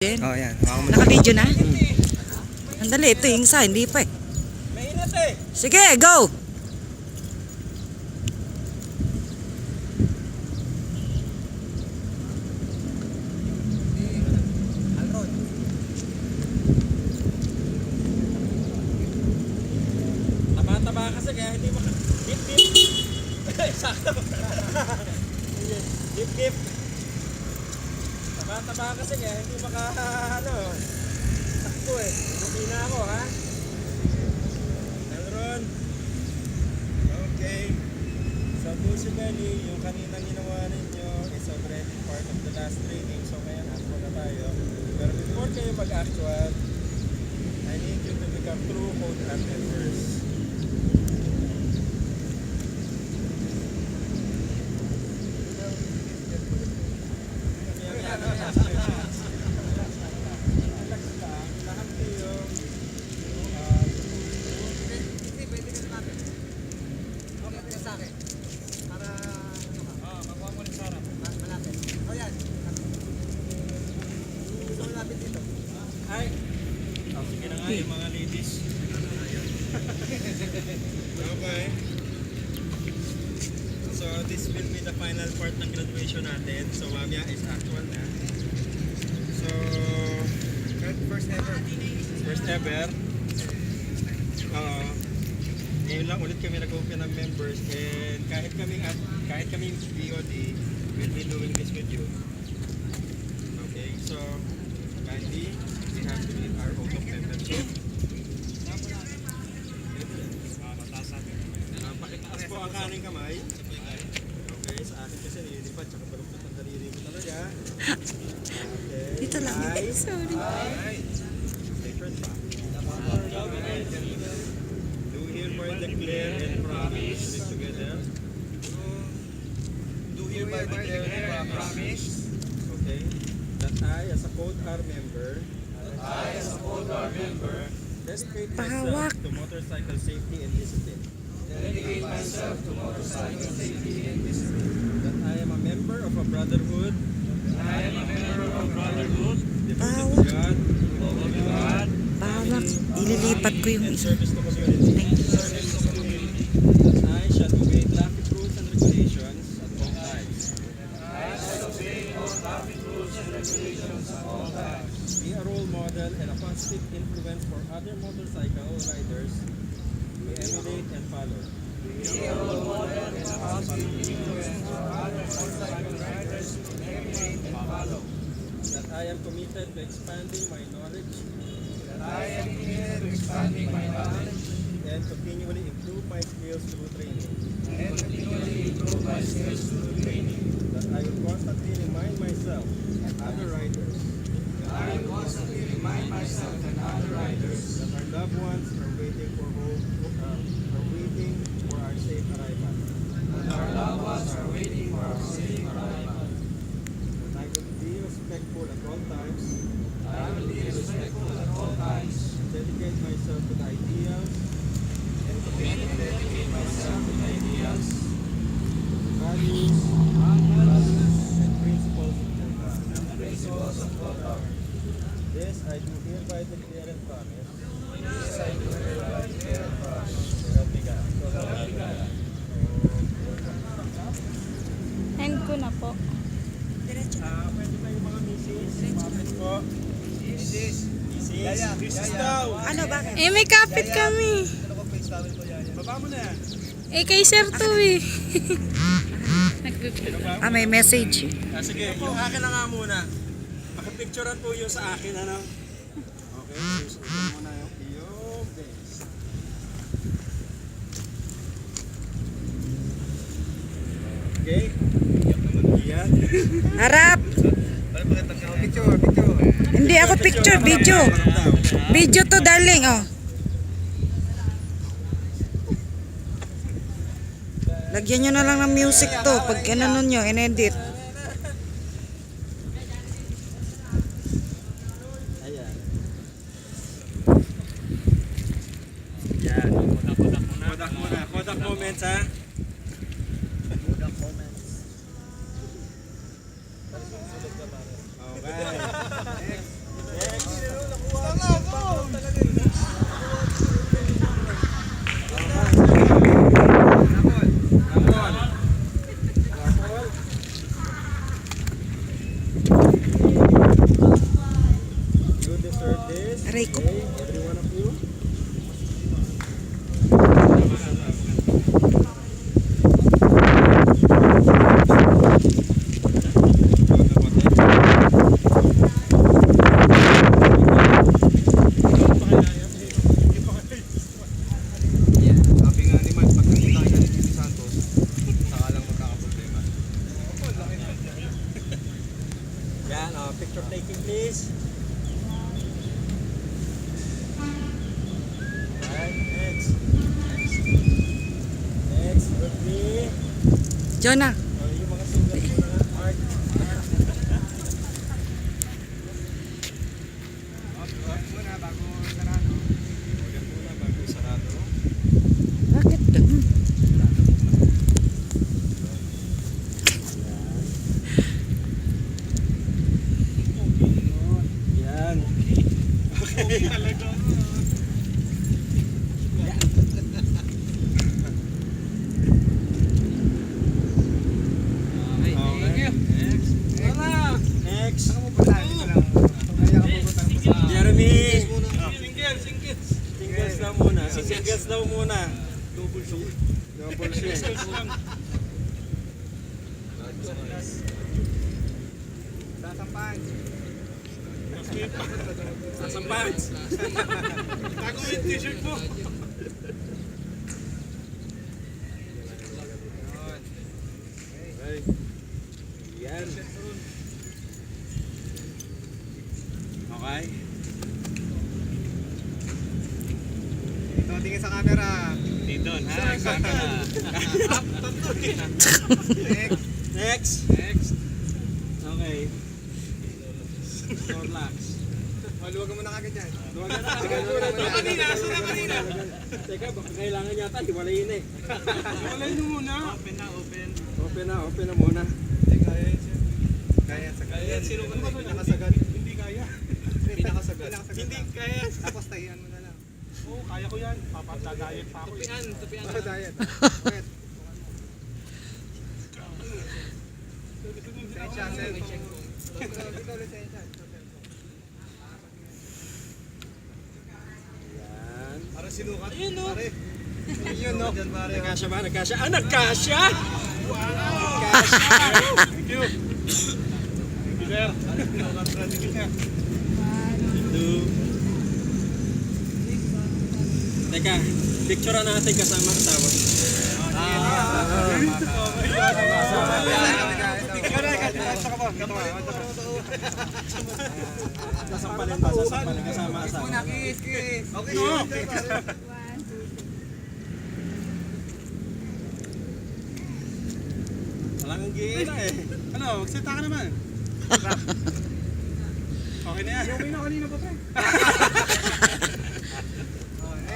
Oh, yan. Naka-video na? Andali, ito yung isa, hindi pa eh. Mainit eh. Sige, go! Taba-taba kasi kaya hindi maka... Dip, dip. Sakto. Dip, dip. Taba-taba kasi kaya hindi maka... Sakto eh. Buti na ako, ha? Elron. Okay. So, basically, yung kaninang ginawa ninyo is already part of the last training. So, ngayon, actual na tayo. Pero before kayo mag-actual, I need you to become true code admin first. Ay! Oh, sige na nga yung mga ladies. Okay. So this will be the final part ng graduation natin. So mamaya is actual na. So first ever. First ever. Ngayon lang ulit kami nag-open ng members and kahit kaming BOD we'll be doing this with you. Okay, so kindly we have to leave our oath of membership. Pakitaas po ang kaning kamay. Okay, sa akin kasi nililipad tsaka baluktot ang daliri ko talaga. Okay. Dito lang. Sorry. Sacred back. Do hereby declare and promise together. Do hereby declare and promise. Okay. That I as a Code R member. Dedicate myself to motorcycle safety and discipline. That I am a member of a brotherhood. Devoted to God. Bawak. Ililipat ko yung And isa. service to community. That I shall obey traffic rules and regulations at all times. Be a role model and a positive influence for other motorcycle riders to emulate and follow. That I am committed to expanding my knowledge and continually improve my skills through training. That I will constantly remind myself and other riders that our loved ones are waiting for our safe arrival. That I will be respectful at all times. Dedicate myself to the ideals. Values. And principles of God. This I do hereby declare and promise. Help me God. End ko na po. Pwede ba yung mga misis? Kapit po. Misis daw. Ano, bakit? May kapit kami. Baba mo na yan. Kay Sir to eh. May message. Sige, yung akin na nga muna. Pakipicturean po yung sa akin, ano? Okay, susunod muna yung base. Okay. Yan. Harap! Picture. Hindi ako picture, video. Video to, darling, oh. Lagyan nyo na lang ng music to pag ano nyo, in-edit. Ayan. Yan. Kodak moments, ha? Kodak moments. Okay. Aray ko. Okay, every one of you. Sabi nga ni Mike, pag nakita ka ni Jimmy Santos, saka lang magkakaproblema. Yan, picture taking please. Right, next. Next, Rodney. Jonah. Yung mga single muna nga, Mark. Off muna bago sarado. Order muna bago sarado. Bakit ganun? Yan. Okay. Okay. Next. Next. Jeremy. Singles daw muna. Singles daw muna. Double shift. Sasampahan. Sasampahan. Tago yung t-shirt mo. Okay. Yan. Okay. Ito, tingin sa camera. Dito ha. Next. Next. Okay. Relax. Maluwag mo na kagad dyan. Kanina. Teka, baka kailangan yata hiwalayin eh. Hiwalayin mo muna. Open Open na muna. Kaya sagad. Sino ka ba? Pinakasagad. Hindi kaya. Pinakasagad. Hindi kaya. Tapos tahian mo na lang. Oo, kaya ko yan. Papatadayet pa ako. Tupian. Oh, diet. Wait. Lisensya, cellphone. Dito, lisensya. Yan. Para sinukat. Ayun, no? Ayun, no? Nagkasya ba? Nagkasya? Ah, nagkasya! Thank you. Sir. Teka, picturean natin kasama asawa. Sasampalin ba? Sasampalin kasama asawa. Okay, no? Walang gila eh. Ano, magsita ka naman. Okay na yan. Okay na kanina pa pa.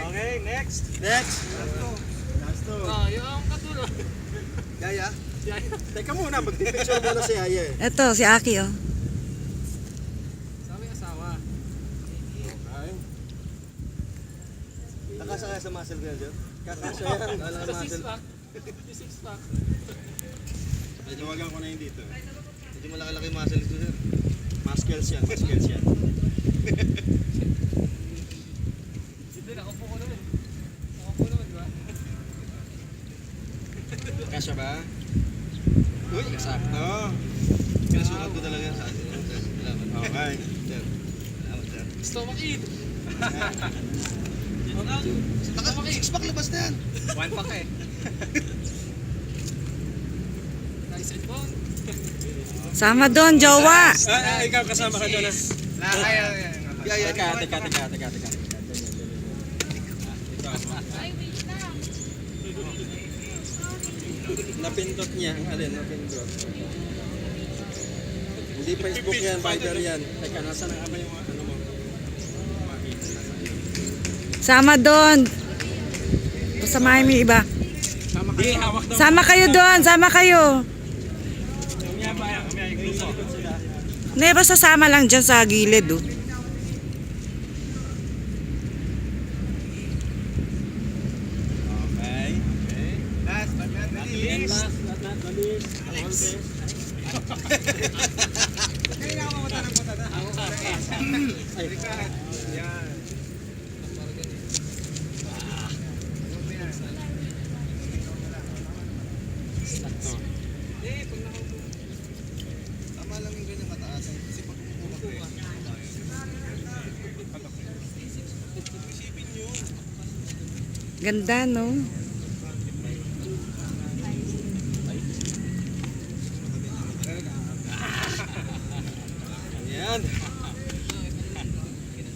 Okay, next. Next. Last two. yung katulad. Yaya? Teka muna, magpipicture muna si Aya eh. Ito, si Aki, oh. Sa aming asawa. Okay. Nakasakay sa muscle ka dyan? Kakasya yan. Alam Sa muscle. 6-pack. Yung 6-pack. Tawagan ko na yun dito. Medyo malaki-laki muscle ito sir. Muscles yan, muscles yan. Hindi, nakaupo ko naman. Nakaupo naman, di ba? Kasya ba? Uy, eksakto. Pinasukat ko talaga sa atin. Salamat. Okay. Sir. Salamat sir. Stomach in. Six-pack labas na yan. One pack eh. Nice and bone. Sama doon, jowa. Ikaw kasama ka doon ah. Nakakaya yan. Yaya. Teka. Napindot niya. Alin, napindot. Hindi Facebook yan, Viber yan. Teka, nasa na ba yung ano mo? Sama doon. Pasamahin mo yung iba. Di, hawak daw. Sama kayo doon, sama kayo. Hindi, basta sama lang dyan sa gilid, oh. Okay. Last but not the least. Last but not the least, all this. Kailangan mo matanong mo na. Balikan. Yan. Tama lang yung ganyan mataas. Kasi pag umupo ko isipin yun. Ganda, no? Ayan.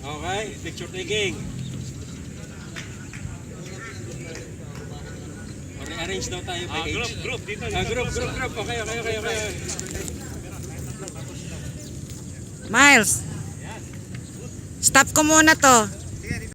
Okay, picture taking. Arrange daw tayo by age. Group, dito. Group. Okay. Miles. Stop ko muna to.